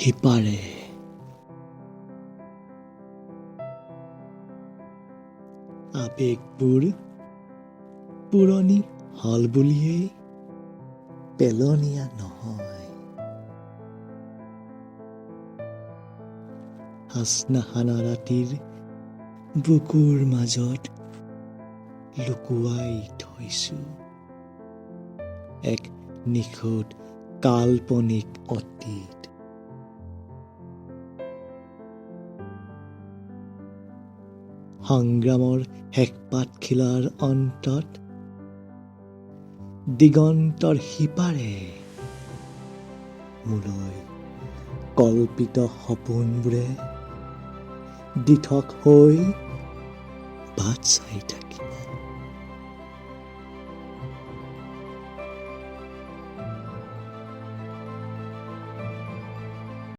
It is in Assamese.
সিপাৰে আবেগবোৰ পুৰণি হল বুলিয়েই পেলনীয়া নহয়। হাচনাহানা ৰাতিৰ বুকুৰ মাজত লুকুৱাই থৈছো এক নিখুঁত কাল্পনিক অতীত। সংগ্ৰামৰ শেষ পাতখিলাৰ অন্তত দিগন্তৰ সিপাৰে মোলৈ কল্পিত সপোনবোৰে দিঠক হৈ বাট চাই থাকে।